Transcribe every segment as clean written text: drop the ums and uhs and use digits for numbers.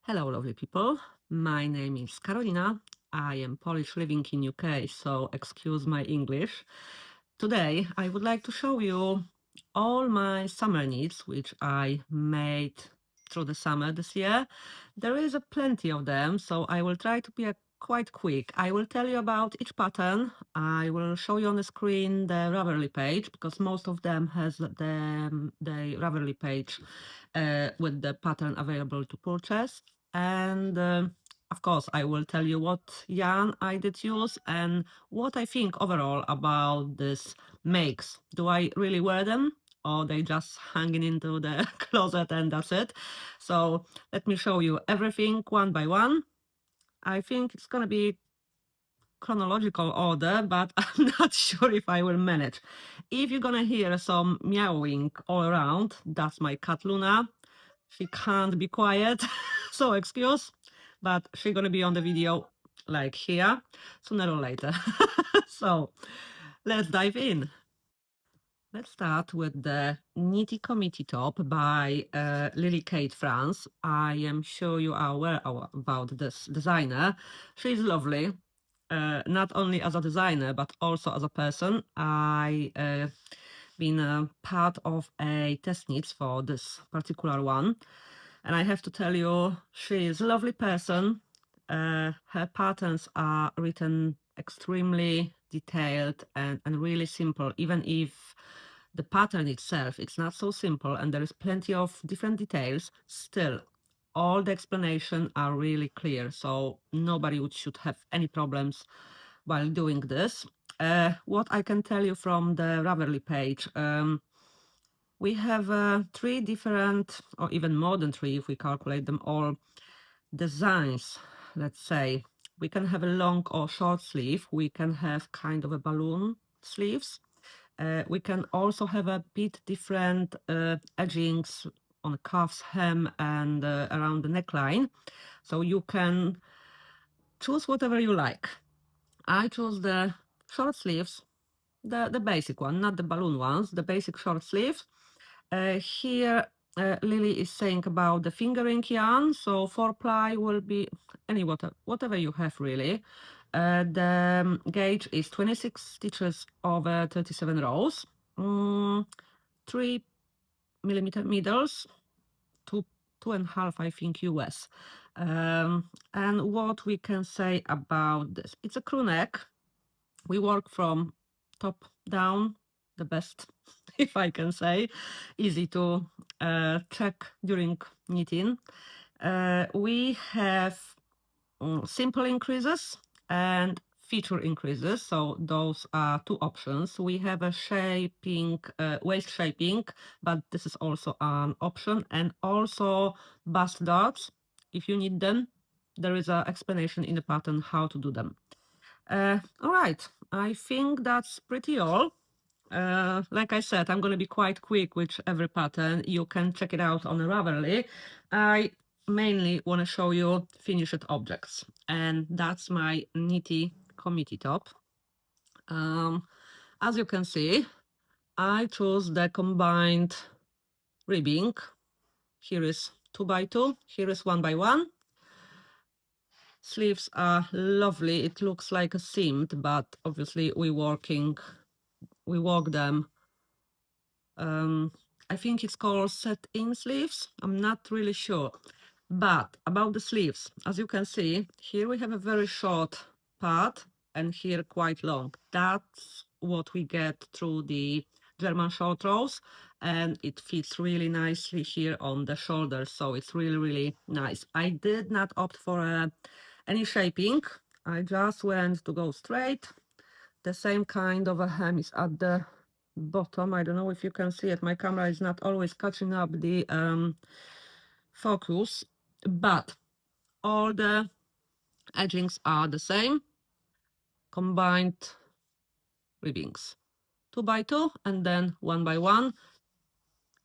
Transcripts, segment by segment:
Hello, lovely people. My name is Karolina. I am Polish living in UK, so excuse my English. Today, I would like to show you all my summer knits, which I made through the summer this year. There is a plenty of them, so I will try to be quite quick. I will tell you about each pattern. I will show you on the screen the Ravelry page because most of them has the Ravelry page with the pattern available to purchase. And of course, I will tell you what yarn I did use and what I think overall about this makes. Do I really wear them? Or they just hanging into the closet and that's it. So let me show you everything one by one. I think it's gonna be chronological order, but I'm not sure if I will manage. If you're gonna hear some meowing all around, that's my cat Luna. She can't be quiet, so excuse, but she's gonna be on the video like here sooner or later. So let's dive in. Let's start with the Knitty Committee top by Lily Kate France. I am sure you are aware about this designer. She's lovely, not only as a designer, but also as a person. I been a part of a test knits for this particular one. And I have to tell you, she is a lovely person. Her patterns are written extremely detailed and really simple, even if the pattern itself it's not so simple and there is plenty of different details, still all the explanations are really clear, so nobody should have any problems while doing this. What I can tell you from the Ravelry page, we have three different, or even more than three if we calculate them all, designs. Let's say we can have a long or short sleeve, we can have kind of a balloon sleeves, we can also have a bit different edgings on the cuffs, hem, and around the neckline. So you can choose whatever you like. I chose the short sleeves, the basic one, not the balloon ones, the basic short sleeves. Here, Lily is saying about the fingering yarn. So 4-ply will be any whatever you have really. The gauge is 26 stitches over 37 rows. 3mm needles, two and a half, I think, US. And what we can say about this? It's a crew neck. We work from top down, the best, if I can say, easy to check during knitting. We have simple increases and feature increases, so those are two options. We have a shaping, waist shaping, but this is also an option, and also bust darts if you need them. There is an explanation in the pattern how to do them. All right, I think that's pretty all. Like I said, I'm going to be quite quick with every pattern. You can check it out on Ravelry. I mainly want to show you finished objects, and that's my Knitty committee top. As you can see, I chose the combined ribbing. Here is 2x2, here is 1x1. Sleeves are lovely. It looks like a seamed, but obviously we work them. I think it's called set-in sleeves. I'm not really sure. But about the sleeves, as you can see, here we have a very short part and here quite long. That's what we get through the German short rows, and it fits really nicely here on the shoulders, so it's really, really nice. I did not opt for any shaping. I just went to go straight. The same kind of a hem is at the bottom. I don't know if you can see it. My camera is not always catching up the focus, but all the edgings are the same. Combined ribbings. 2x2 and then 1x1.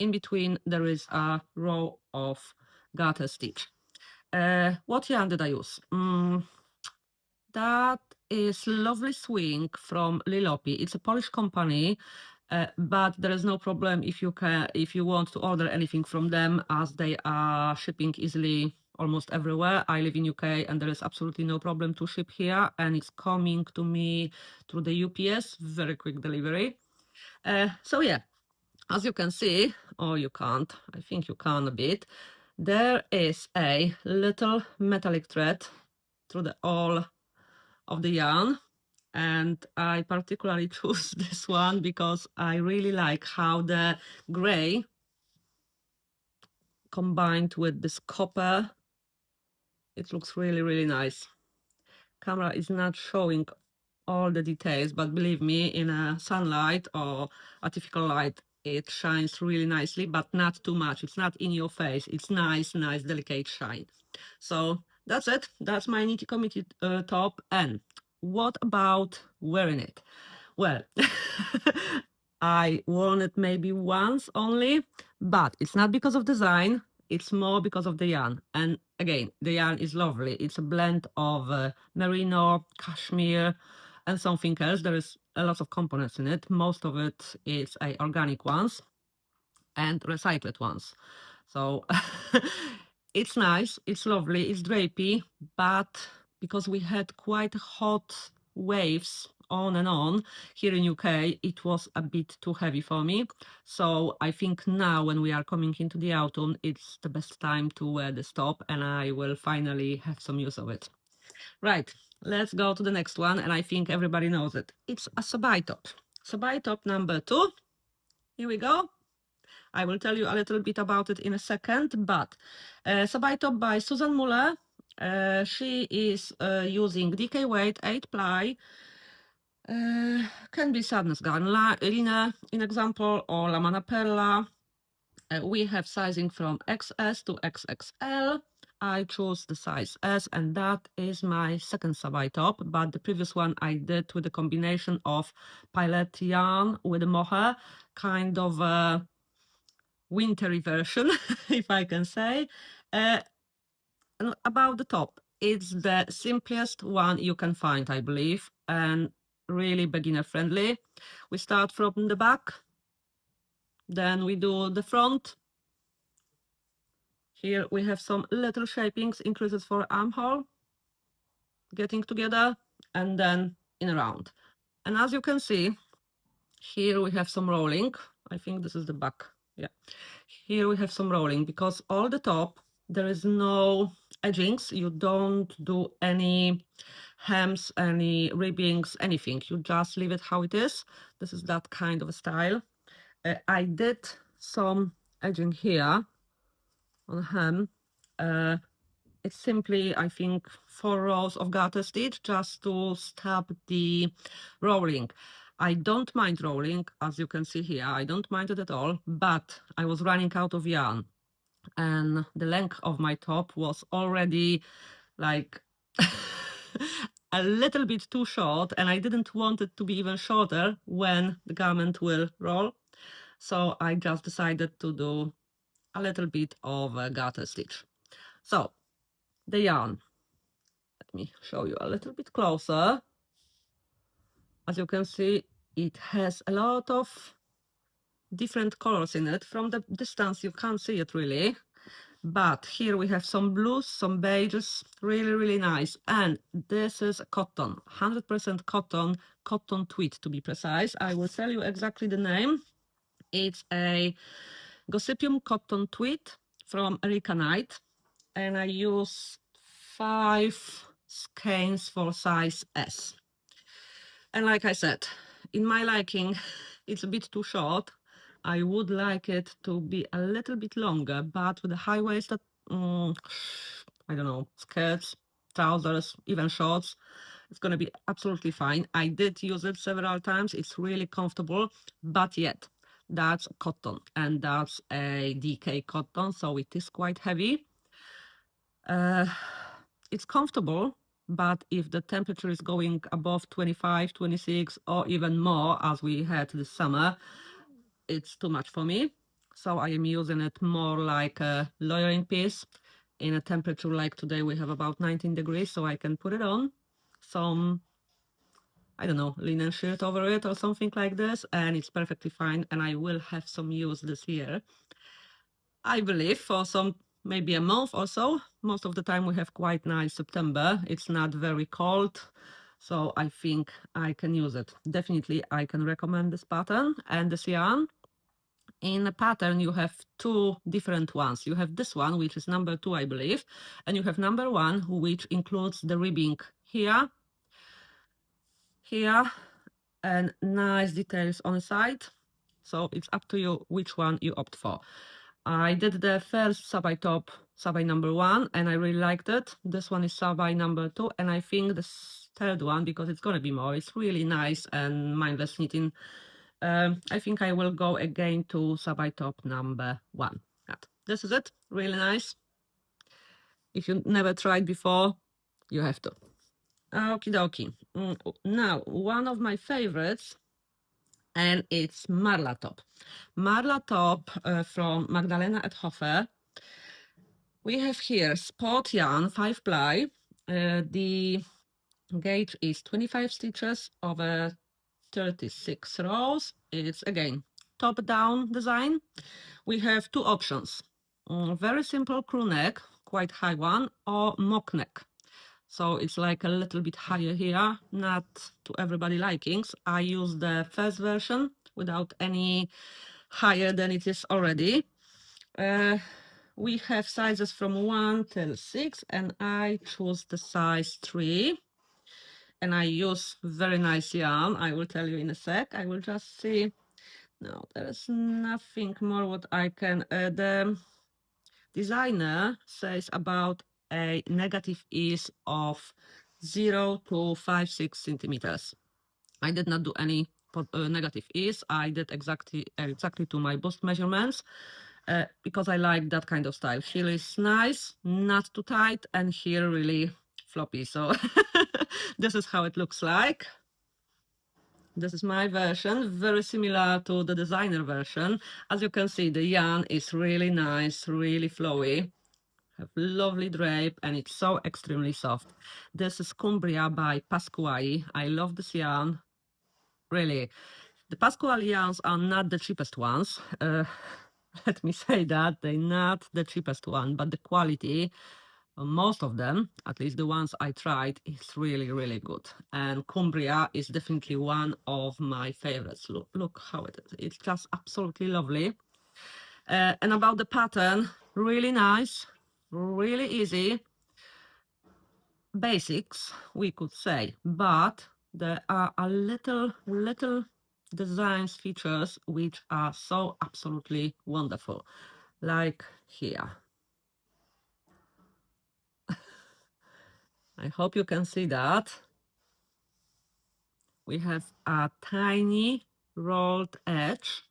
In between there is a row of garter stitch. What yarn did I use? That is Lovely Swing from Lilopi. It's a Polish company, but there is no problem if you want to order anything from them, as they are shipping easily almost everywhere. I live in UK and there is absolutely no problem to ship here, and it's coming to me through the UPS, very quick delivery. So yeah, as you can see, or you can't, I think you can a bit, there is a little metallic thread through the all of the yarn, and I particularly choose this one because I really like how the gray combined with this copper, it looks really, really nice. Camera is not showing all the details, but believe me, in a sunlight or artificial light, it shines really nicely, but not too much. It's not in your face. It's nice, delicate shine. So that's it. That's my Knitty Committee top. And what about wearing it? Well, I worn it maybe once only, but it's not because of design. It's more because of the yarn. And again, the yarn is lovely. It's a blend of merino, cashmere, and something else. There is a lot of components in it. Most of it is organic ones and recycled ones. So it's nice, it's lovely, it's drapey, but because we had quite hot waves on and on here in UK, it was a bit too heavy for me. So I think now when we are coming into the autumn, it's the best time to wear this top, and I will finally have some use of it. Right, let's go to the next one, and I think everybody knows it. It's a Sabai top. Sabai top number 2. Here we go. I will tell you a little bit about it in a second, but Sabai top by Susan Muller. She is using DK weight 8 ply. Can be sadness garn, Lina in example, or La Mana Perla. We have sizing from XS to XXL. I chose the size S, and that is my second Sabai top, but the previous one I did with a combination of pilot yarn with a mohair, kind of a wintry version, if I can say. And about the top, it's the simplest one you can find, I believe, and really beginner friendly. We start from the back, then we do the front. Here we have some little shapings, increases for armhole, getting together, and then in a round. And as you can see, here we have some rolling. I think this is the back. Yeah. Here we have some rolling because all the top, there is no edgings. You don't do any hems, any ribbings, anything. You just leave it how it is. This is that kind of a style. I did some edging here on hem. It's simply, I think, 4 rows of garter stitch just to stop the rolling. I don't mind rolling, as you can see here. I don't mind it at all, but I was running out of yarn, and the length of my top was already like a little bit too short, and I didn't want it to be even shorter when the garment will roll. So I just decided to do a little bit of a garter stitch. So the yarn, let me show you a little bit closer. As you can see, it has a lot of different colors in it. From the distance you can't see it really, but here we have some blues, some beiges, really, really nice. And this is cotton, 100% cotton tweed to be precise. I will tell you exactly the name. It's a Gossypium cotton tweed from Erika Knight, and I use 5 skeins for size S. And like I said, in my liking, it's a bit too short. I would like it to be a little bit longer, but with a high-waisted, I don't know, skirts, trousers, even shorts, it's going to be absolutely fine. I did use it several times. It's really comfortable, but yet that's cotton, and that's a DK cotton, so it is quite heavy. It's comfortable, but if the temperature is going above 25, 26, or even more, as we had this summer, it's too much for me. So I am using it more like a layering piece. In a temperature like today, we have about 19 degrees, so I can put it on some, I don't know, linen shirt over it or something like this, and it's perfectly fine. And I will have some use this year, I believe, for some maybe a month or so. Most of the time we have quite nice September. It's not very cold, so I think I can use it. Definitely I can recommend this pattern and this yarn. In a pattern you have two different ones. You have this one, which is number 2, I believe, and you have number 1, which includes the ribbing here, here, and nice details on the side. So it's up to you which one you opt for. I did the first Sabai top, Sabai number 1, and I really liked it. This one is Sabai number 2, and I think the third one, because it's gonna be more, it's really nice and mindless knitting. I think I will go again to Sabai top number 1. This is it, really nice. If you never tried before, you have to. Okie dokie. Now, one of my favorites, and it's Marla top. Marla top from Magdalena et Hofer. We have here spot yarn, 5 ply. The gauge is 25 stitches over 36 rows. It's again top down design. We have two options: very simple crew neck, quite high one, or mock neck. So it's like a little bit higher here, not to everybody likings. I use the first version without any higher than it is already. We have sizes from 1 till 6, and I choose the size 3. And I use very nice yarn. I will tell you in a sec. I will just see. No, there's nothing more what I can. The designer says about a negative ease of 0 to 5-6 centimeters. I did not do any negative ease. I did exactly to my bust measurements because I like that kind of style. Here is nice, not too tight, and here really floppy. So this is how it looks like. This is my version, very similar to the designer version. As you can see, the yarn is really nice, really flowy. Have lovely drape, and it's so extremely soft. This is Cumbria by Pasquale. I love this yarn, really. The Pasquale yarns are not the cheapest ones. Let me say that they're not the cheapest one, but the quality, most of them, at least the ones I tried, is really, really good. And Cumbria is definitely one of my favorites. Look how it is. It's just absolutely lovely. And about the pattern, really nice, really easy. Basics, we could say, but there are a little designs features which are so absolutely wonderful, like here. I hope you can see that. We have a tiny rolled edge,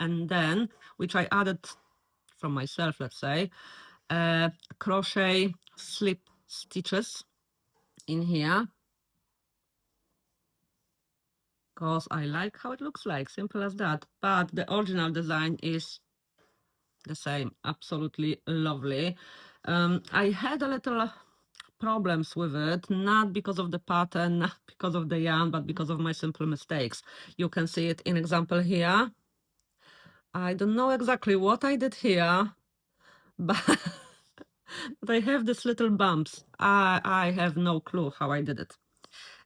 and then, which I added from myself, let's say, crochet slip stitches in here, because I like how it looks like, simple as that. But the original design is the same, absolutely lovely. I had a little problems with it, not because of the pattern, not because of the yarn, but because of my simple mistakes. You can see it in example here. I don't know exactly what I did here, but they have these little bumps. I have no clue how I did it.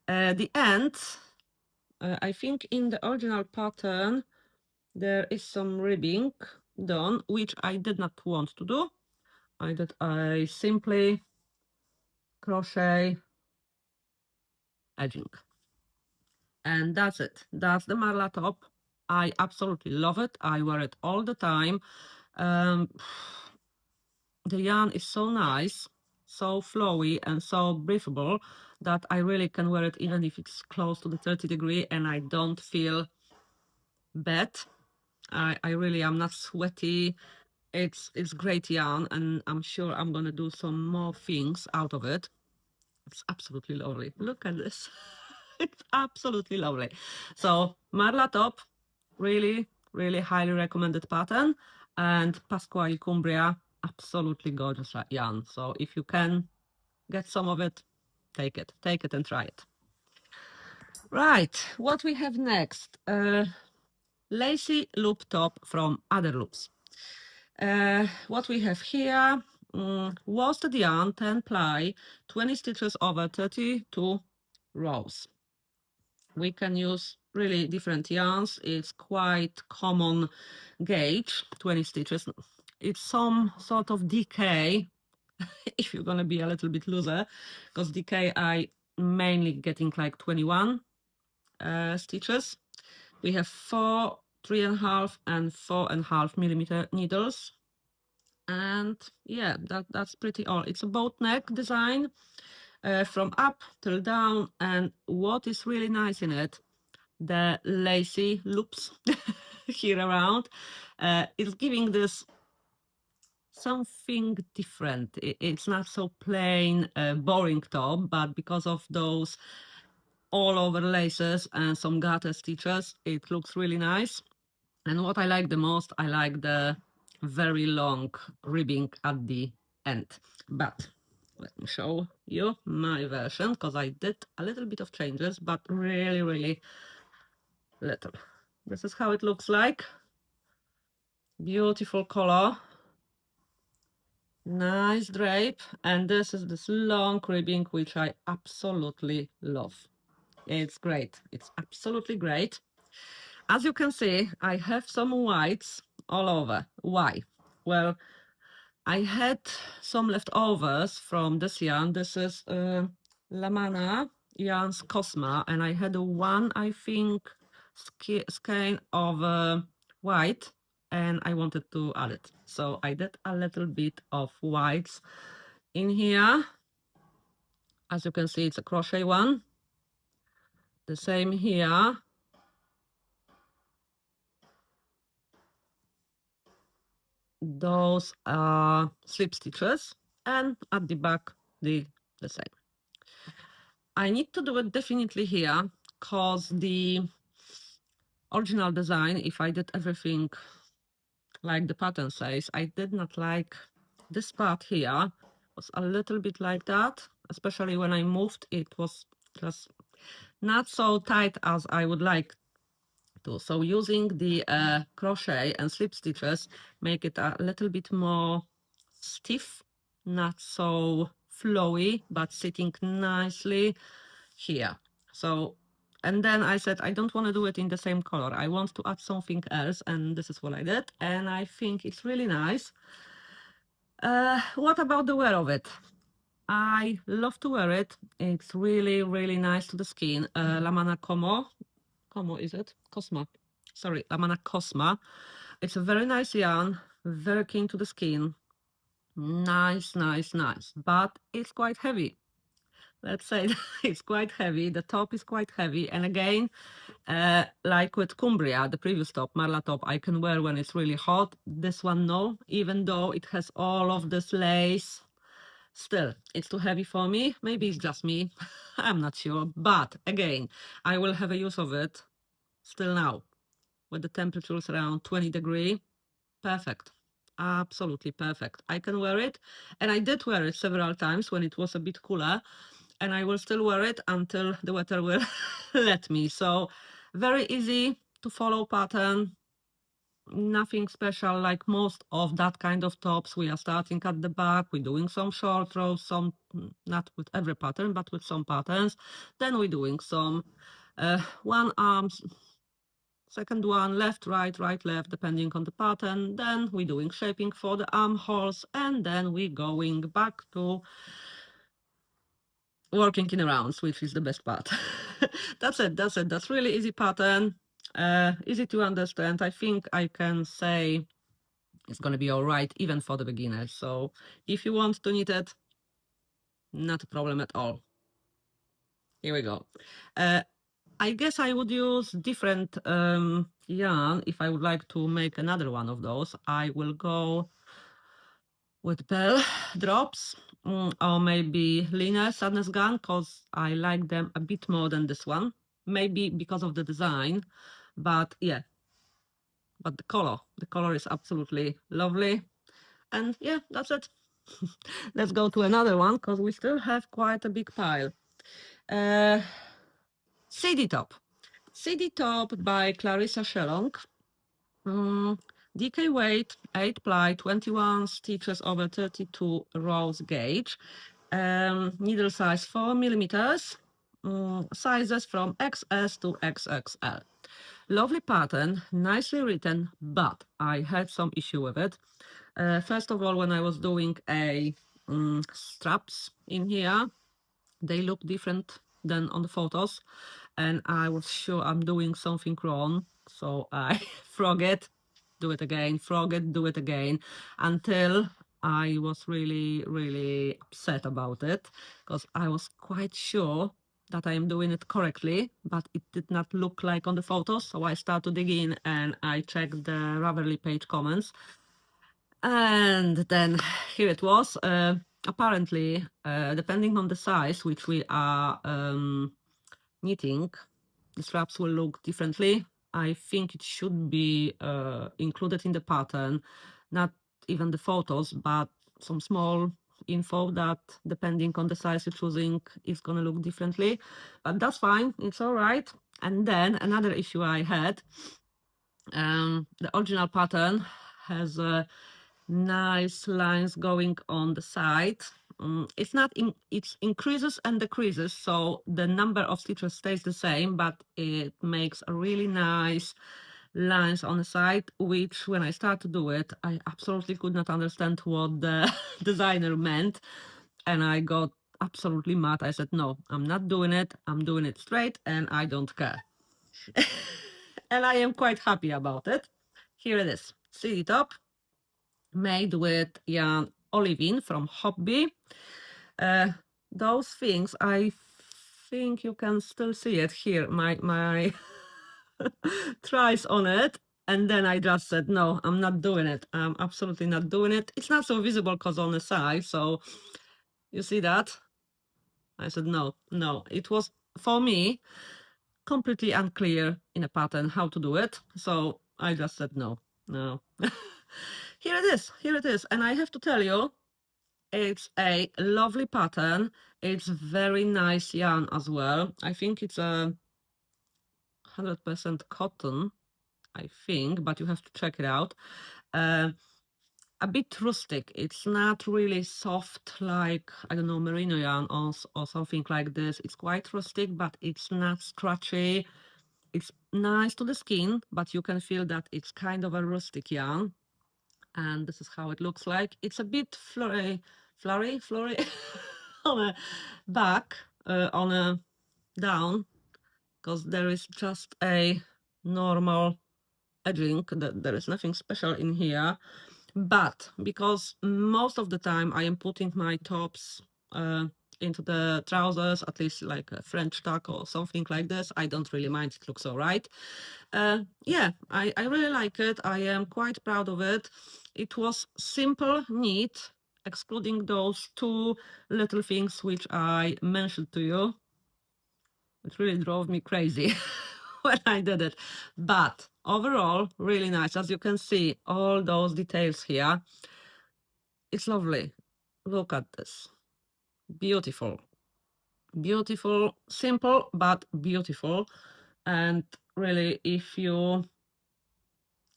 The end, I think in the original pattern, there is some ribbing done, which I did not want to do. I simply crochet edging. And that's it. That's the Marla top. I absolutely love it. I wear it all the time. The yarn is so nice, so flowy, and so breathable that I really can wear it even if it's close to the 30-degree and I don't feel bad. I really am not sweaty. It's great yarn, and I'm sure I'm gonna do some more things out of it. It's absolutely lovely. Look at this. It's absolutely lovely. So Marla top, really, really highly recommended pattern. And Pasquale Cumbria, absolutely gorgeous yarn. So if you can get some of it, take it and try it. Right, what we have next? Lacy loop top from Other Loops. What we have here, worsted yarn, 10 ply, 20 stitches over 32 rows. We can use really different yarns. It's quite common gauge, 20 stitches. It's some sort of DK if you're gonna be a little bit looser, because DK I mainly getting like 21 stitches. We have 4, 3.5 and 4.5 millimeter needles. And yeah, that's pretty all. It's a boat neck design from up till down. And what is really nice in it, the lacy loops here around, is giving this something different. It's not so plain, boring top, but because of those all over laces and some garter stitches, it looks really nice. And what I like the most, I like the very long ribbing at the end. But let me show you my version, because I did a little bit of changes, but really, really little. This is how it looks like. Beautiful color. Nice drape. And this is this long ribbing, which I absolutely love. It's great. It's absolutely great. As you can see, I have some whites all over. Why? Well, I had some leftovers from this yarn. This is Lamana yarns Cosma, and I had one, I think, skein of white, and I wanted to add it. So I did a little bit of whites in here. As you can see, it's a crochet one. The same here. Those are slip stitches, and at the back the same. I need to do it definitely here, because the original design, if I did everything like the pattern says, I did not like this part here. Was a little bit like that, especially when I moved, it was just not so tight as I would like to. So using the crochet and slip stitches make it a little bit more stiff, not so flowy, but sitting nicely here. So, and then I said, I don't want to do it in the same color. I want to add something else, and this is what I did. And I think it's really nice. What about the wear of it? I love to wear it. It's really, really nice to the skin. Lamana Como is it? Cosma. Sorry, Lamana Cosma. It's a very nice yarn, very keen to the skin. Nice, nice, nice. But it's quite heavy. Let's say it's quite heavy. The top is quite heavy. And again, like with Cumbria, the previous top, Marla top, I can wear when it's really hot. This one, no. Even though it has all of this lace, still, it's too heavy for me. Maybe it's just me. I'm not sure. But again, I will have a use of it still now. With the temperatures around 20 degrees, perfect. Absolutely perfect. I can wear it. And I did wear it several times when it was a bit cooler. And I will still wear it until the weather will let me. So very easy to follow pattern. Nothing special like most of that kind of tops. We are starting at the back. We're doing some short rows, some not with every pattern, but with some patterns. Then we're doing some one arms, second one, left, right, right, left, depending on the pattern. Then we're doing shaping for the armholes, and then we're going back to working in rounds, which is the best part. That's it. That's really easy pattern, easy to understand. I think I can say it's going to be all right even for the beginners. So if you want to knit it, not a problem at all. Here we go. I guess I would use different yarn if I would like to make another one of those. I will go with pearl drops, or maybe linear sadness gun, because I like them a bit more than this one. Maybe because of the design, but yeah. But the color is absolutely lovely. And yeah, that's it. Let's go to another one, because we still have quite a big pile. CD Top. CD Top by Clarissa Shellong. DK weight, 8 ply, 21 stitches over 32 rows gauge. Needle size 4 millimeters. Sizes from XS to XXL. Lovely pattern, nicely written, but I had some issue with it. First of all, when I was doing straps in here, they look different than on the photos, and I was sure I'm doing something wrong, so I forget, do it again, forget, do it again, until I was really, really upset about it, because I was quite sure that I am doing it correctly, but it did not look like on the photos, so I started to dig in and I checked the Ravelry page comments, and then here it was. Apparently, depending on the size which we are knitting, the straps will look differently. I think it should be included in the pattern, not even the photos, but some small info that depending on the size you're choosing is going to look differently. But that's fine, it's all right. And then another issue I had, the original pattern has nice lines going on the side. It's not in, it increases and decreases, so the number of stitches stays the same, but it makes a really nice lines on the side, which when I started to do it, I absolutely could not understand what the designer meant, and I got absolutely mad. I said, no, I'm not doing it, I'm doing it straight, and I don't care. And I am quite happy about it. Here it is, see it up, made with yarn olivine from Hobby. Those things, I think you can still see it here, my tries on it. And then I just said, no, I'm not doing it. I'm absolutely not doing it. It's not so visible because on the side. So you see that? I said, no, no. It was, for me, completely unclear in a pattern how to do it. So I just said, no, no. Here it is, here it is. And I have to tell you, it's a lovely pattern. It's very nice yarn as well. I think it's a 100% cotton, I think, but you have to check it out. A bit rustic. It's not really soft like, I don't know, merino yarn or something like this. It's quite rustic, but it's not scratchy. It's nice to the skin, but you can feel that it's kind of a rustic yarn. And this is how it looks like. It's a bit flurry on a back, on a down, because there is just a normal edging. There is nothing special in here. But because most of the time I am putting my tops into the trousers, at least like a French tuck or something like this, I don't really mind. It looks all right. Yeah, I really like it. I am quite proud of it. It was simple, neat, excluding those two little things which I mentioned to you. It really drove me crazy when I did it. But overall, really nice. As you can see, all those details here. It's lovely. Look at this. Beautiful. Beautiful, simple, but beautiful. And really, if you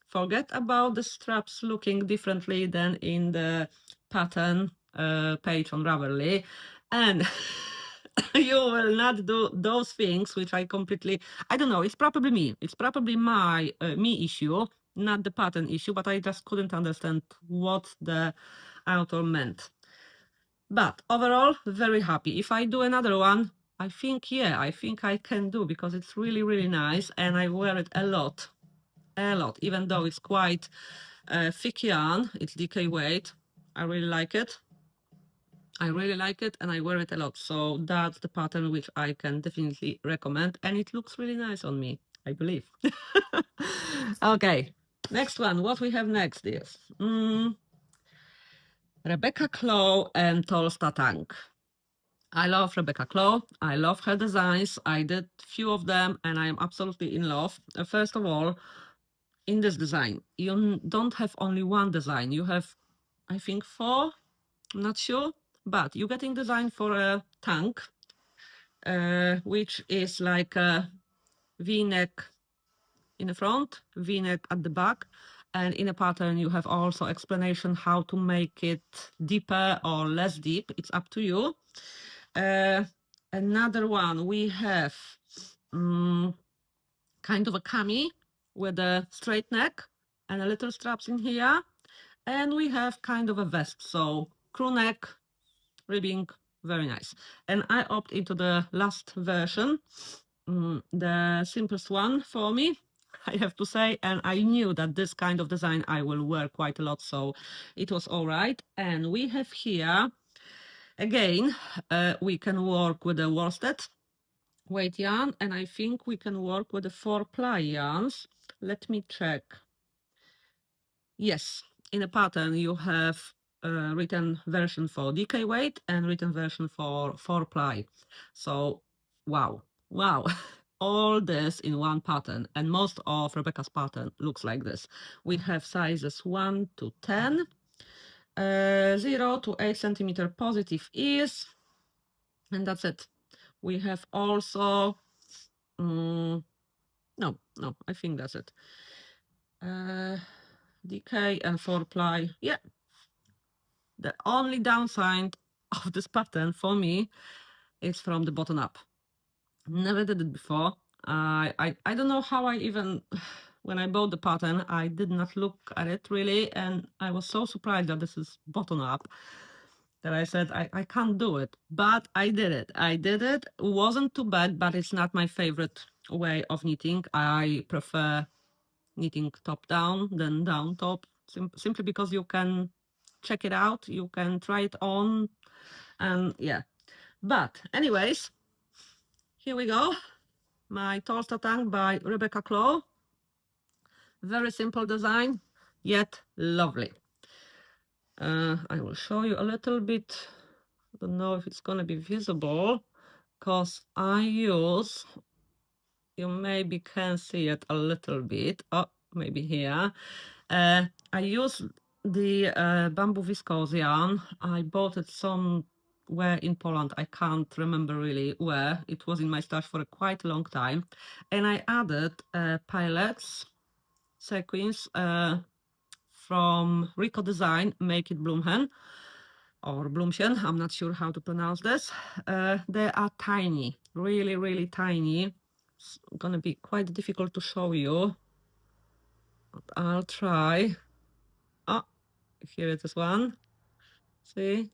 forget about the straps looking differently than in the pattern page on Ravelry, and you will not do those things which I completely, I don't know, it's probably me. It's probably my me issue, not the pattern issue, but I just couldn't understand what the author meant. But overall, very happy. If I do another one, I think, yeah, I think I can do, because it's really, really nice, and I wear it a lot, even though it's quite thick yarn. It's DK weight. I really like it. I really like it, and I wear it a lot. So that's the pattern which I can definitely recommend, and it looks really nice on me, I believe. Okay, next one. What we have next is Rebecca Claw and Tolsta Tank. I love Rebecca Claw. I love her designs. I did few of them, and I am absolutely in love. First of all, in this design, you don't have only one design. You have, I think, four. I'm not sure, but you're getting design for a tank, which is like a V-neck in the front, V-neck at the back, And in a pattern, you have also explanation how to make it deeper or less deep. It's up to you. Another one, we have kind of a cami with a straight neck and a little straps in here. And we have kind of a vest, so crew neck, ribbing, very nice. And I opt into the last version, the simplest one for me, I have to say. And I knew that this kind of design I will wear quite a lot, so it was all right. And we have here, again, we can work with the worsted weight yarn, and I think we can work with the 4-ply yarns. Let me check. Yes, in a pattern you have a written version for DK weight and written version for 4-ply. So wow, all this in one pattern, and most of Rebecca's pattern looks like this. We have sizes 1 to 10, 0 to 8 centimeter positive ease, and that's it. We have also no, I think that's it. DK and 4-ply. Yeah. The only downside of this pattern for me is from the bottom up. Never did it before. I don't know how I even, when I bought the pattern, I did not look at it really, and I was so surprised that this is bottom up that I said I can't do it, but I did it. It wasn't too bad, but it's not my favorite way of knitting. I prefer knitting top down than down top, simply because you can check it out, you can try it on, and yeah. But anyways, here we go. My Tolsta tank by Rebecca Claw. Very simple design, yet lovely. I will show you a little bit. I don't know if it's gonna be visible, because I use, you maybe can see it a little bit. Oh, maybe here. I use the bamboo viscose yarn. I bought it somewhere in Poland. I can't remember really where. It was in my stash for quite a long time. And I added pallets, sequins from Rico Design, Make It Bloomhen, or Bloomchen, I'm not sure how to pronounce this. They are tiny, really, really tiny. It's gonna be quite difficult to show you, but I'll try. Oh, here it is one. See?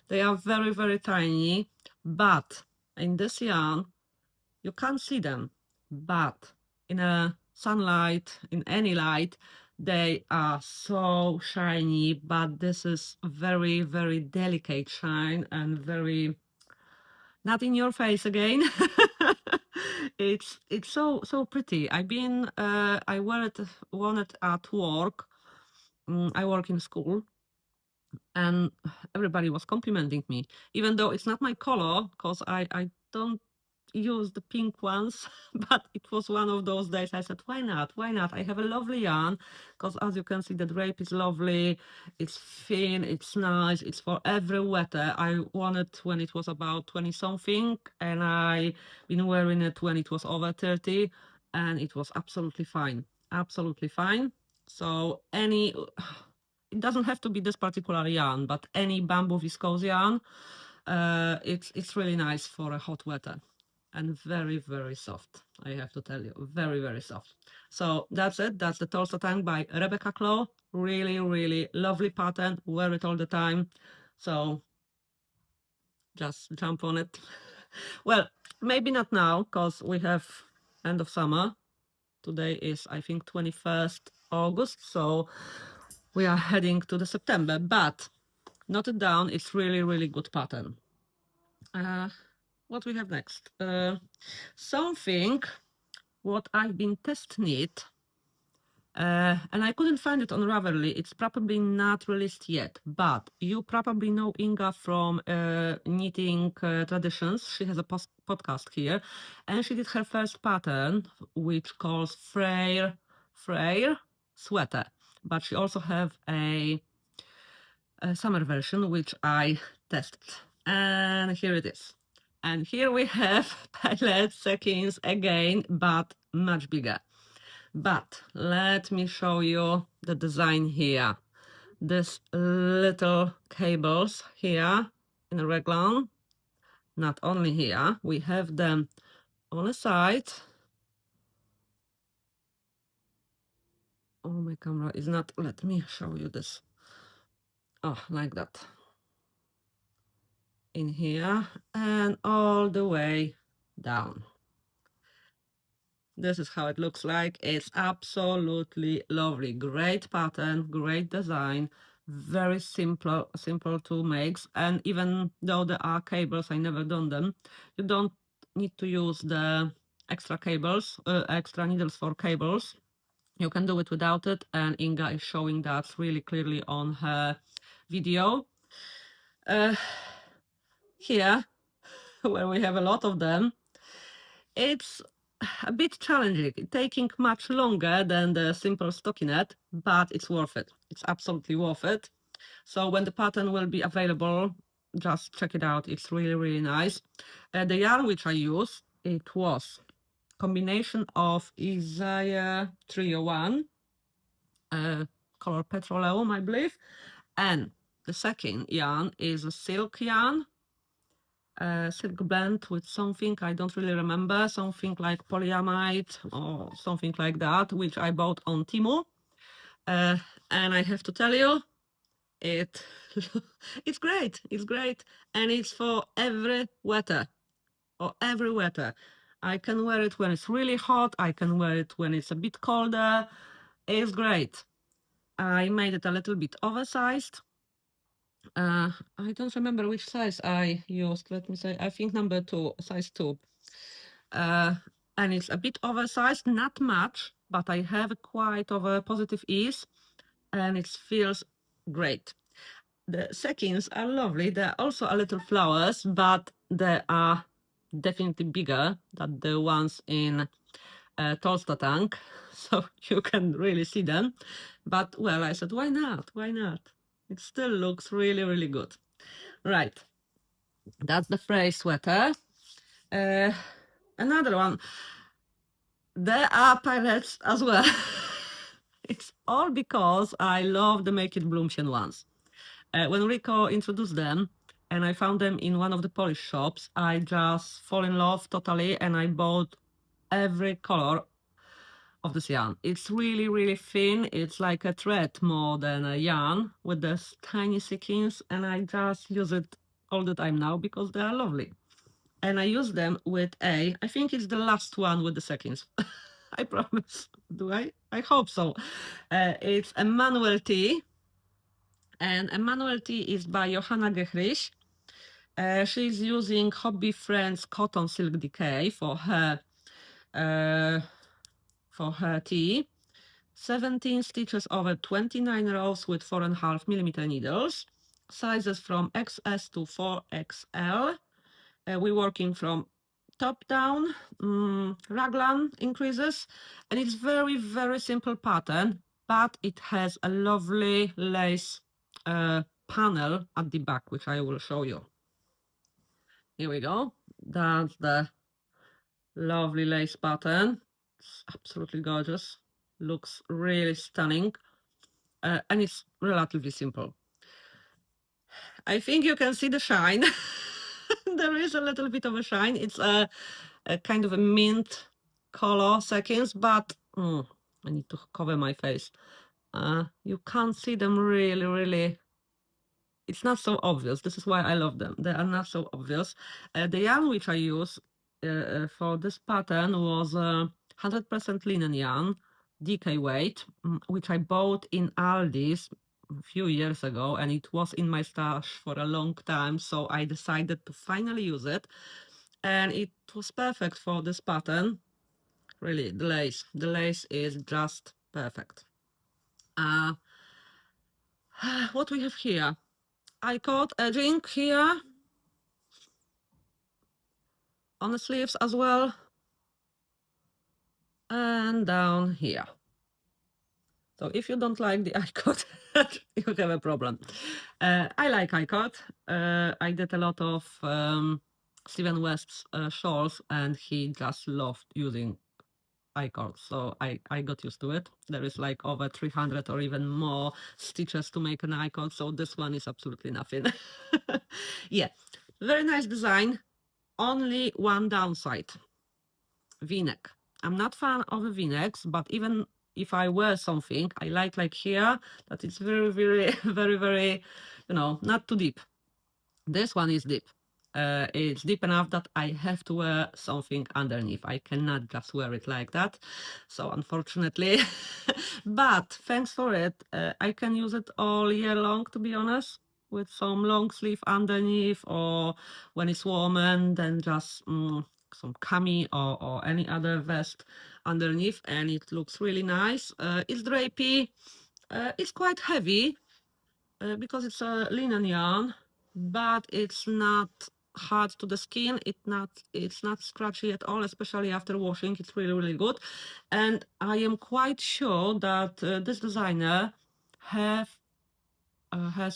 They are very, very tiny, but in this yarn, you can't see them. But in a sunlight, in any light, they are so shiny, but this is very, very delicate shine and very not in your face again. It's so pretty. I wear it, worn it at work. I work in school, and everybody was complimenting me, even though it's not my color, because I don't use the pink ones. But it was one of those days I said, why not, I have a lovely yarn, because as you can see, the drape is lovely, it's thin, it's nice, it's for every weather. I won it when it was about 20 something, and I been wearing it when it was over 30, and it was absolutely fine, absolutely fine. So any, it doesn't have to be this particular yarn, but any bamboo viscose yarn, it's really nice for a hot weather, and very, very soft, I have to tell you, very, very soft. So that's it. That's the Tolsta tank by Rebecca Claw. Really, really lovely pattern. Wear it all the time. So just jump on it. Well, maybe not now, because we have end of summer. Today is, I think, 21st August. So we are heading to the September, but note it down. It's really, really good pattern. What we have next? Something what I've been test knit, and I couldn't find it on Ravelry. It's probably not released yet, but you probably know Inga from Knitting Traditions. She has a podcast here, and she did her first pattern, which calls Frey sweater. But she also have a summer version, which I tested. And here it is. And here we have palette seconds again, but much bigger. But let me show you the design here. These little cables here in a raglan, not only here, we have them on the side. Oh, my camera is not, let me show you this. Oh, like that. In here and all the way down. This is how it looks like. It's absolutely lovely. Great pattern, great design, very simple to make. And even though there are cables, I never done them, you don't need to use the extra cables, extra needles for cables. You can do it without it, and Inga is showing that really clearly on her video. Here, where we have a lot of them, it's a bit challenging, taking much longer than the simple stockinette, but it's worth it. It's absolutely worth it. So when the pattern will be available, just check it out. It's really, really nice. The yarn which I use, it was combination of Isaiah 301, color petroleum, I believe, and the second yarn is a silk yarn, silk blend with something, I don't really remember, something like polyamide or something like that, which I bought on Temu. And I have to tell you, it's great. It's great. And it's for every weather, or every weather. I can wear it when it's really hot. I can wear it when it's a bit colder. It's great. I made it a little bit oversized. I don't remember which size I used. Let me say, I think number 2, size 2. And it's a bit oversized, not much, but I have quite of a positive ease, and it feels great. The seconds are lovely. They're also a little flowers, but they are definitely bigger than the ones in Tolsta tank, so you can really see them. But well, I said, why not? Why not? It still looks really, really good. Right, that's the Frey sweater. Another one. There are pirates as well. It's all because I love the Make It Bloomchen ones. When Rico introduced them and I found them in one of the Polish shops, I just fall in love totally, and I bought every color of this yarn. It's really, really thin. It's like a thread more than a yarn with these tiny sequins, and I just use it all the time now because they are lovely. And I use them with I think it's the last one with the seconds. I promise. Do I? I hope so. It's Emmanuel tea. And Emmanuel tea is by Johanna Gehrich. She's using Hobby Friends Cotton Silk Decay for her tea. 17 stitches over 29 rows with 4.5mm needles. Sizes from XS to 4XL. We're working from top down, raglan increases, and it's very, very simple pattern, but it has a lovely lace panel at the back, which I will show you. Here we go. That's the lovely lace pattern. It's absolutely gorgeous. Looks really stunning. And it's relatively simple. I think you can see the shine. There is a little bit of a shine. It's a kind of a mint color seconds, but I need to cover my face. You can't see them really, really. It's not so obvious. This is why I love them. They are not so obvious. The yarn which I use for this pattern was 100% linen yarn, DK weight, which I bought in Aldi's a few years ago, and it was in my stash for a long time, so I decided to finally use it, and it was perfect for this pattern. Really, the lace is just perfect. What we have here? I caught a edging here on the sleeves as well, and down here. So if you don't like the I-cut, you have a problem. I like I-cut. I did a lot of Stephen West's shawls, and he just loved using I-cord, so I got used to it. There is like over 300 or even more stitches to make an I-cord, so this one is absolutely nothing. Yeah, very nice design. Only one downside, V-neck. I'm not fan of the V-necks, but even if I wear something, I like here, that it's very, very, very, very, you know, not too deep. This one is deep. It's deep enough that I have to wear something underneath. I cannot just wear it like that. So unfortunately, but thanks for it. I can use it all year long, to be honest, with some long sleeve underneath, or when it's warm, then just some cami or any other vest underneath, and it looks really nice. It's drapey. It's quite heavy because it's a linen yarn, but it's not hard to the skin. It's not scratchy at all, especially after washing. It's really, really good. And I am quite sure that this designer has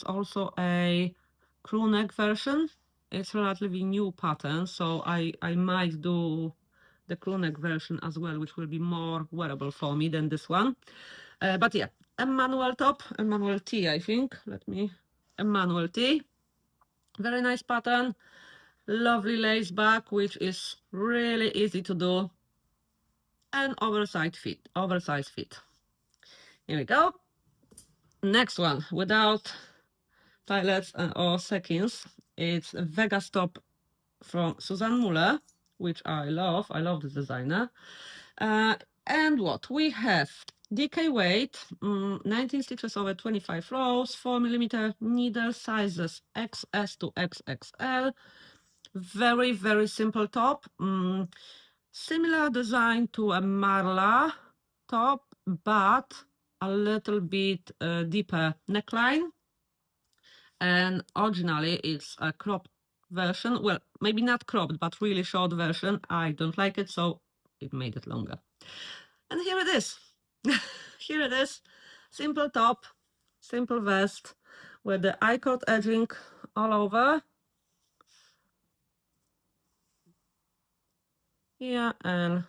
also a crew neck version. It's relatively new pattern, so I might do the crew neck version as well, which will be more wearable for me than this one. But yeah, Emmanuel top, Emmanuel T, I think. Emmanuel T. Very nice pattern. Lovely lace back, which is really easy to do. And oversized fit. Here we go. Next one, without tilets or seconds. It's a Vegas top from Suzanne Muller, which I love. I love this designer. And what we have, DK weight, 19 stitches over 25 rows, 4mm needle, sizes XS to XXL. Very, very simple top. Similar design to a Marla top, but a little bit deeper neckline. And originally it's a cropped version. Well, maybe not cropped, but really short version. I don't like it, so it made it longer. And here it is. Here it is. Simple top, simple vest with the I-cord edging all over. Here and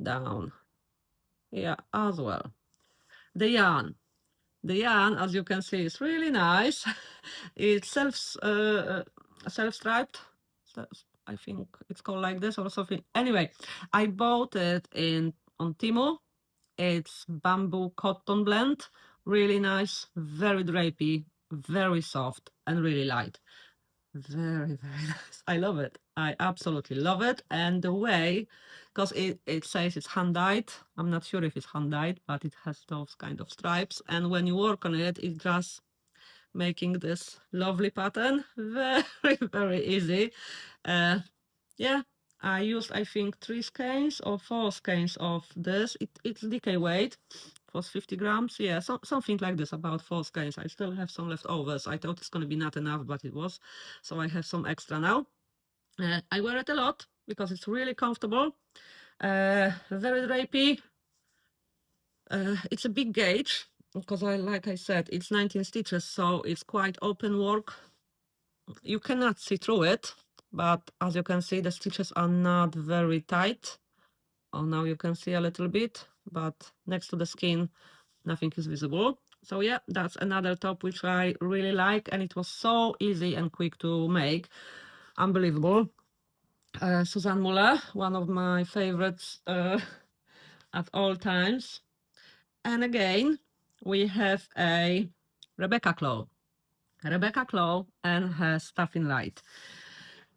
down. Here as well. The yarn. The yarn, as you can see, is really nice. It's self-striped. I think it's called like this or something. Anyway, I bought it on Temu. It's bamboo cotton blend. Really nice, very drapey, very soft, and really light. Very, very nice. I love it. I absolutely love it. And the way, because it says it's hand dyed. I'm not sure if it's hand dyed, but it has those kind of stripes. And when you work on it, it's just making this lovely pattern. Very, very easy. Yeah, I used, I think, 3 skeins or 4 skeins of this. It's DK weight. It was 50 grams. Yeah, something like this, about 4 skeins. I still have some leftovers. I thought it's going to be not enough, but it was. So I have some extra now. I wear it a lot because it's really comfortable. Very drapey. It's a big gauge because like I said, it's 19 stitches, so it's quite open work. You cannot see through it, but as you can see, the stitches are not very tight. Oh, now you can see a little bit, but next to the skin, nothing is visible. So yeah, that's another top which I really like, and it was so easy and quick to make. Unbelievable. Suzanne Muller, one of my favorites at all times. And again, we have a Rebecca Claw. Rebecca Claw and her Staffin light.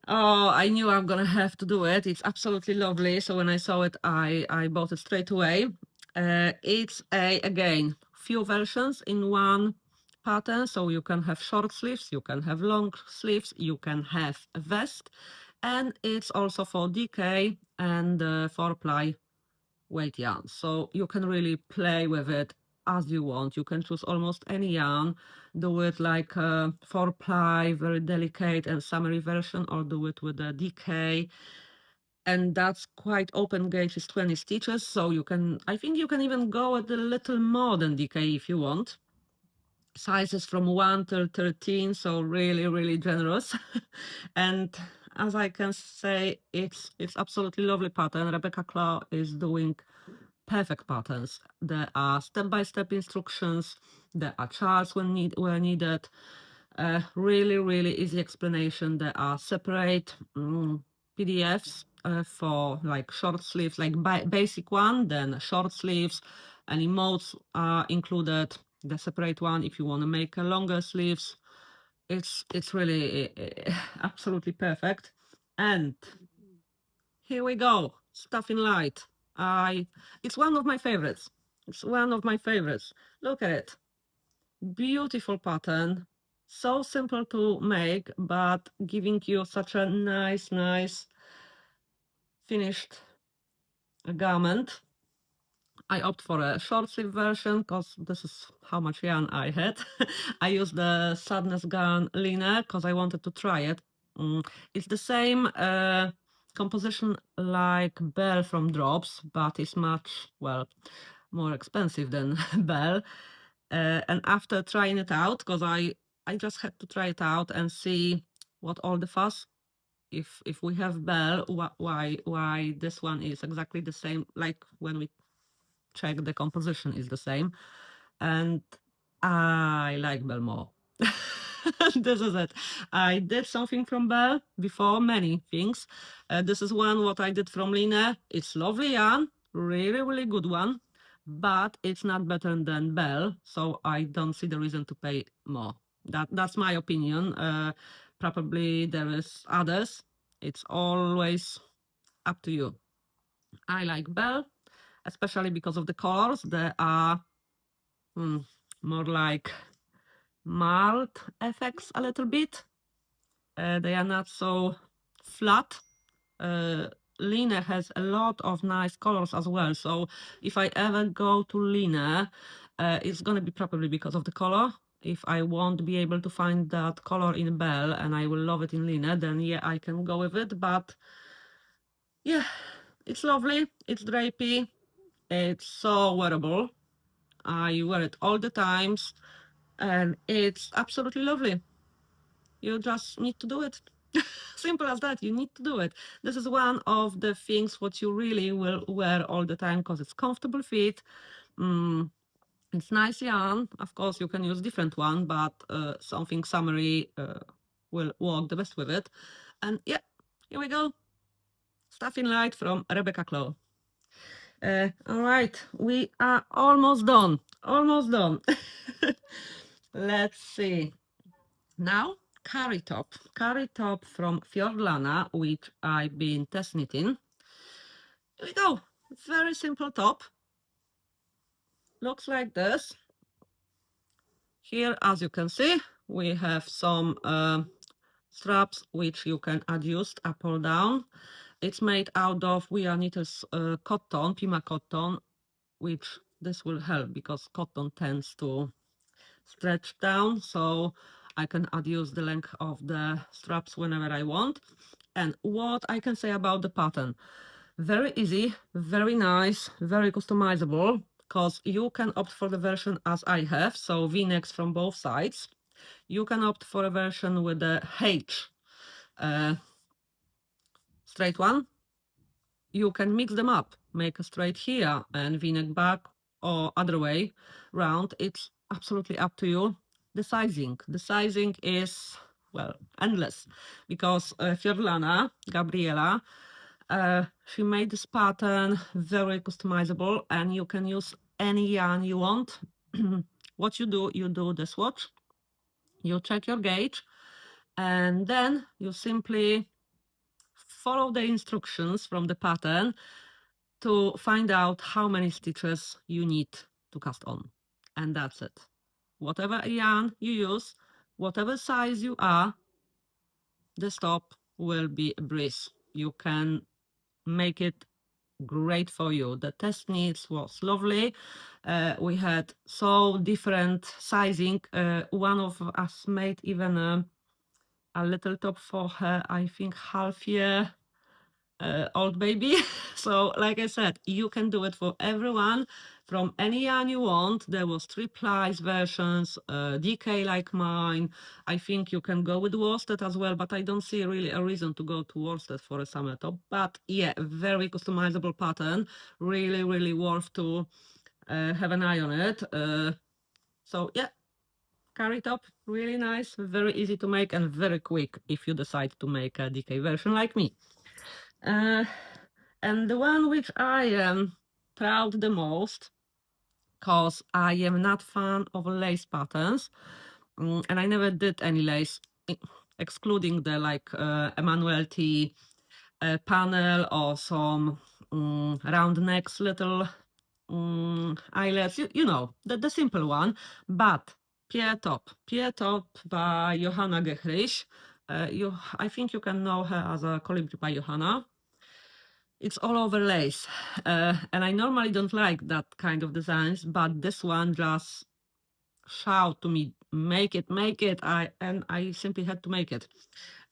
Oh, I knew I'm gonna have to do it. It's absolutely lovely. So when I saw it, I bought it straight away. It's again, few versions in one pattern. So you can have short sleeves, you can have long sleeves, you can have a vest. And it's also for DK and 4-ply weight yarn. So you can really play with it as you want. You can choose almost any yarn, do it like a 4-ply, very delicate and summery version, or do it with a DK. And that's quite open gauge, is 20 stitches. So you can, I think you can even go a little more than DK if you want. Sizes from 1 to 13, so really, really generous. And as I can say, it's absolutely lovely pattern. Rebecca Claw is doing perfect patterns. There are step-by-step instructions. There are charts when needed. Really, really easy explanation. There are separate PDFs for like short sleeves, like basic one, then short sleeves, and emotes are included. The separate one if you want to make a longer sleeves. It's really absolutely perfect. And here we go, Staffin Light. It's one of my favorites. It's one of my favorites. Look at it. Beautiful pattern. So simple to make, but giving you such a nice finished garment. I opt for a short sleeve version because this is how much yarn I had. I used the Sadness Garn liner because I wanted to try it. It's the same composition like Bell from Drops, but it's much, well, more expensive than Bell. And after trying it out, because I just had to try it out and see what all the fuss, if we have Bell, why this one is exactly the same, like when we check the composition is the same, and I like Bell more. This is it. I did something from Bell before, many things. This is one what I did from Lina. It's lovely yarn, really good one, but it's not better than Bell, so I don't see the reason to pay more. That's my opinion. Probably there is others. It's always up to you. I like Bell, especially because of the colors. They are more like mild effects a little bit. They are not so flat. Lina has a lot of nice colors as well. So if I ever go to Lina, it's gonna be probably because of the color. If I won't be able to find that color in Bell and I will love it in Lina, then yeah, I can go with it. But yeah, it's lovely. It's drapey. It's so wearable. I wear it all the times and it's absolutely lovely. You just need to do it. Simple as that. You need to do it. This is one of the things what you really will wear all the time because it's comfortable fit. It's nice yarn. Of course, you can use different one, but something summery will work the best with it. And yeah, here we go. Staffin Light from Rebecca Claw. All right, we are almost done. Almost done. Let's see. Now, Kari top. Kari top from Fiordlana, which I've been test knitting. Here we go. Very simple top. Looks like this. Here, as you can see, we have some straps which you can adjust up or down. It's made out of We Are Knitters cotton, Pima cotton, which this will help because cotton tends to stretch down, so I can adjust the length of the straps whenever I want. And what I can say about the pattern, very easy, very nice, very customizable, because you can opt for the version as I have, so v-necks from both sides. You can opt for a version with the H straight one. You can mix them up, make a straight here and v-neck back, or other way round. It's absolutely up to you. The sizing is, well, endless, because Fiorlana, Gabriela, she made this pattern very customizable and you can use any yarn you want. What you do the swatch, you check your gauge, and then you simply follow the instructions from the pattern to find out how many stitches you need to cast on. And that's it. Whatever yarn you use, whatever size you are, the top will be a breeze. You can make it great for you. The test knits was lovely. We had so different sizing. One of us made even a little top for her, I think half year old baby. So like I said, you can do it for everyone from any yarn you want. There was 3-ply versions, DK like mine. I think you can go with worsted as well, but I don't see really a reason to go to worsted for a summer top. But yeah, very customizable pattern, really, really worth to have an eye on it. So yeah, Kari top, really nice, very easy to make and very quick if you decide to make a DK version like me. And the one which I am proud the most, because I am not fan of lace patterns, and I never did any lace, excluding the like Emmanuel T panel or some round necks, little eyelets, you know, the simple one, but Pier top by Johanna Gehrich. I think you can know her as a Colibri by Johanna. It's all over lace, and I normally don't like that kind of designs, but this one just shout to me, make it, and I simply had to make it.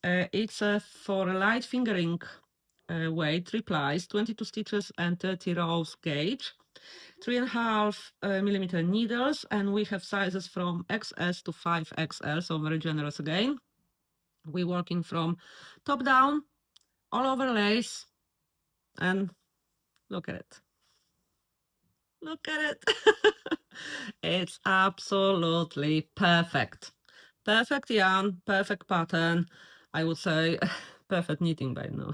It's for a light fingering weight, 3-plies, 22 stitches and 30 rows gauge, 3.5 millimeter needles, and we have sizes from XS to 5XL, so very generous again. We're working from top down, all over lace, and look at it. Look at it. It's absolutely perfect. Perfect yarn, perfect pattern. I would say perfect knitting by now.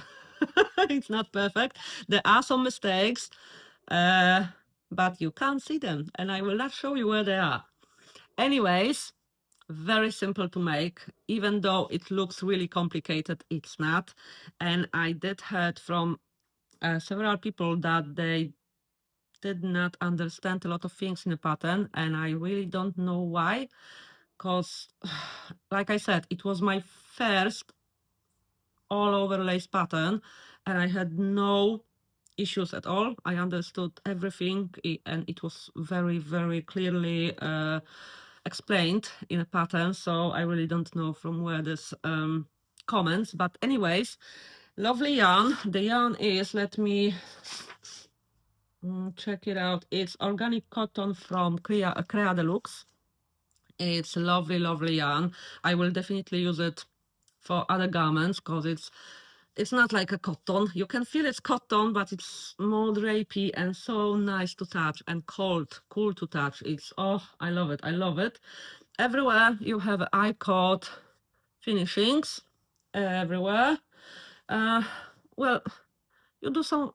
It's not perfect. There are some mistakes, but you can't see them, and I will not show you where they are. Anyways, very simple to make, even though it looks really complicated, it's not. And I did heard from several people that they did not understand a lot of things in the pattern, and I really don't know why, because like I said, it was my first all over lace pattern and I had no issues at all. I understood everything and it was very, very clearly explained in a pattern, so I really don't know from where this comments, but anyways, lovely yarn. The yarn is, let me check it out. It's organic cotton from Crea Deluxe. It's lovely, lovely yarn. I will definitely use it for other garments because it's not like a cotton. You can feel it's cotton, but it's more drapey and so nice to touch and cool to touch. It's, oh, I love it. I love it. Everywhere you have I-cord finishings, everywhere. Well, you do some,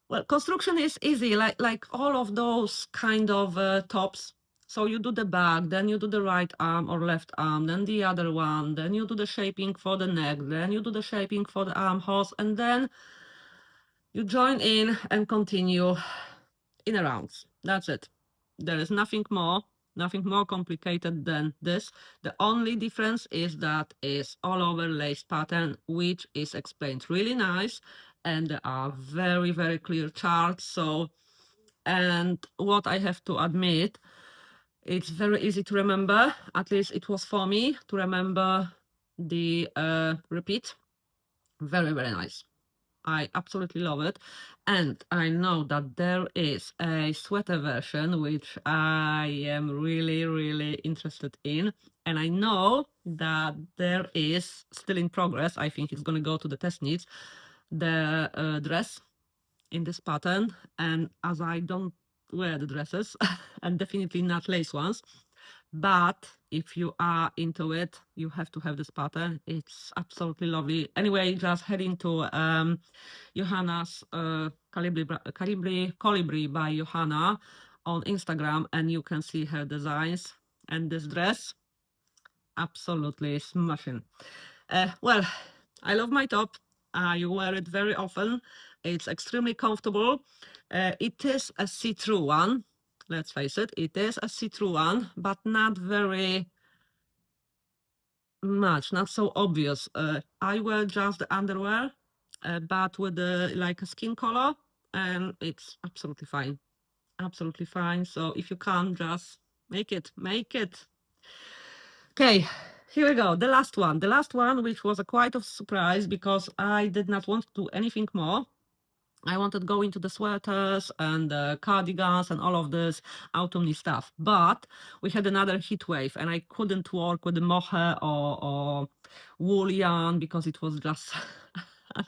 well, construction is easy, like all of those kind of tops. So you do the back, then you do the right arm or left arm, then the other one, then you do the shaping for the neck, then you do the shaping for the armholes, and then you join in and continue in a rounds. That's it. There is nothing more complicated than this. The only difference is that it's all over lace pattern, which is explained really nice, and there are very, very clear charts. So, and what I have to admit, it's very easy to remember, at least it was for me, to remember the repeat. Very, very nice. I absolutely love it. And I know that there is a sweater version, which I am really, really interested in. And I know that there is still in progress, I think it's going to go to the test knits, the dress in this pattern. And as I don't wear the dresses, and definitely not lace ones, but if you are into it, you have to have this pattern. It's absolutely lovely. Anyway, just heading to Johanna's Colibri by Johanna on Instagram, and you can see her designs. And this dress, absolutely smashing. Well, I love my top. I wear it very often. It's extremely comfortable. It is a see-through one. Let's face it, it is a see-through one, but not very much, not so obvious. I wear just the underwear, but with the like a skin color, and it's absolutely fine. Absolutely fine. So if you can't, just make it. Okay, here we go. The last one. The last one, which was a quite of surprise because I did not want to do anything more. I wanted to go into the sweaters and the cardigans and all of this autumny stuff. But we had another heat wave and I couldn't work with the mohair or wool yarn because it was just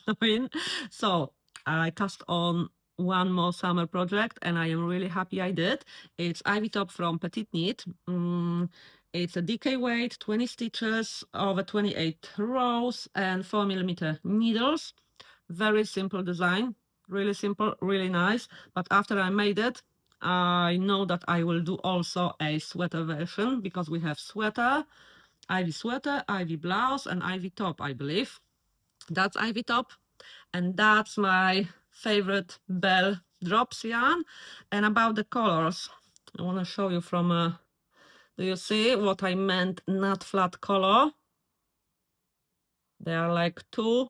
annoying. So I cast on one more summer project and I am really happy I did. It's Ivy Top from Petite Knit. It's a DK weight, 20 stitches over 28 rows and 4mm needles. Very simple design, really simple, really nice. But after I made it, I know that I will do also a sweater version because we have sweater, ivy blouse, and ivy top, I believe. That's ivy top, and that's my favorite Bell drops yarn. And about the colors, I want to show you from do you see what I meant? Not flat color. They are like two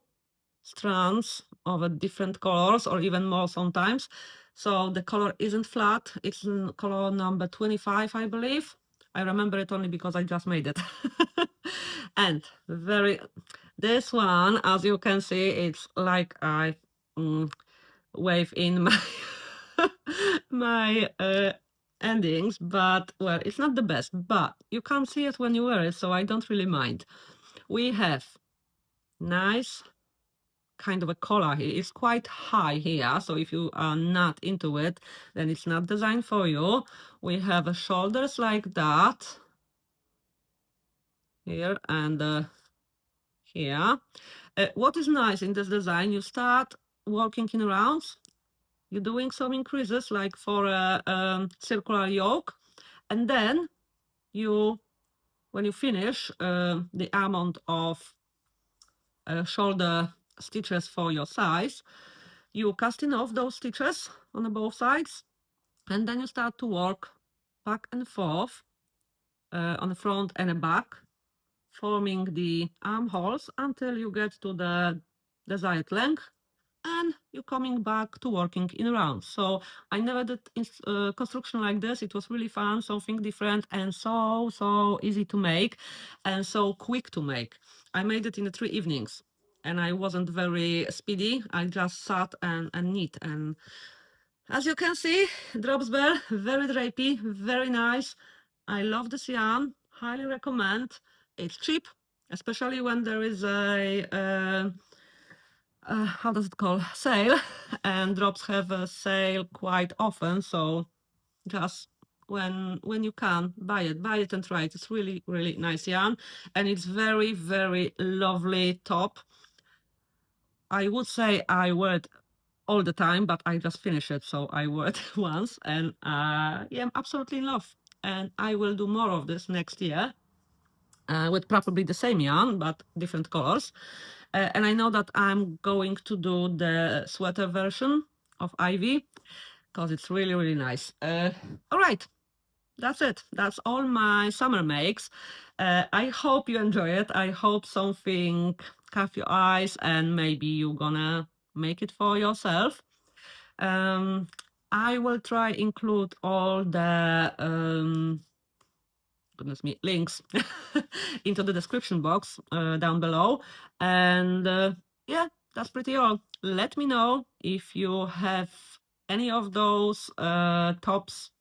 strands of a different colors or even more sometimes. So the color isn't flat. It's in color number 25, I believe. I remember it only because I just made it. And this one, as you can see, it's like I wave in my my endings, but well, it's not the best, but you can't see it when you wear it, so I don't really mind. We have nice kind of a collar here. It's quite high here, so if you are not into it, then it's not designed for you. We have shoulders like that here and here. What is nice in this design, you start working in rounds. You're doing some increases like for a circular yoke, and then when you finish the amount of shoulder stitches for your size, you casting off those stitches on both sides, and then you start to work back and forth on the front and the back, forming the armholes until you get to the desired length, and you're coming back to working in rounds. So I never did construction like this. It was really fun, something different, and so easy to make and so quick to make. I made it in 3 evenings and I wasn't very speedy. I just sat and knit, and as you can see, drops bell, very drapey, very nice. I love this yarn, highly recommend. It's cheap, especially when there is a how does it call, sale, and drops have a sale quite often, so just when you can buy it and try it. It's really nice yarn, and it's very lovely top. I would say I wear it all the time, but I just finished it, so I wore it once, and yeah, I'm absolutely in love, and I will do more of this next year with probably the same yarn but different colors. And I know that I'm going to do the sweater version of Ivy because it's really nice. All right, that's it. That's all my summer makes. I hope you enjoy it. I hope something caught your eyes and maybe you're gonna make it for yourself. I will try include all the goodness me, links into the description box down below. And yeah, that's pretty all. Let me know if you have any of those tops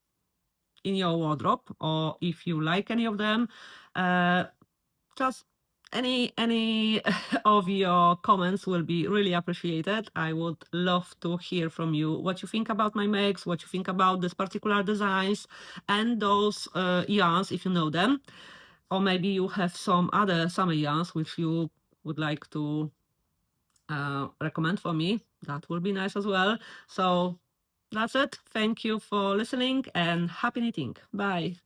in your wardrobe or if you like any of them. Just any of your comments will be really appreciated. I would love to hear from you what you think about my makes, what you think about this particular designs and those yarns if you know them, or maybe you have some other summer yarns which you would like to recommend for me. That would be nice as well. So that's it. Thank you for listening and happy knitting. Bye.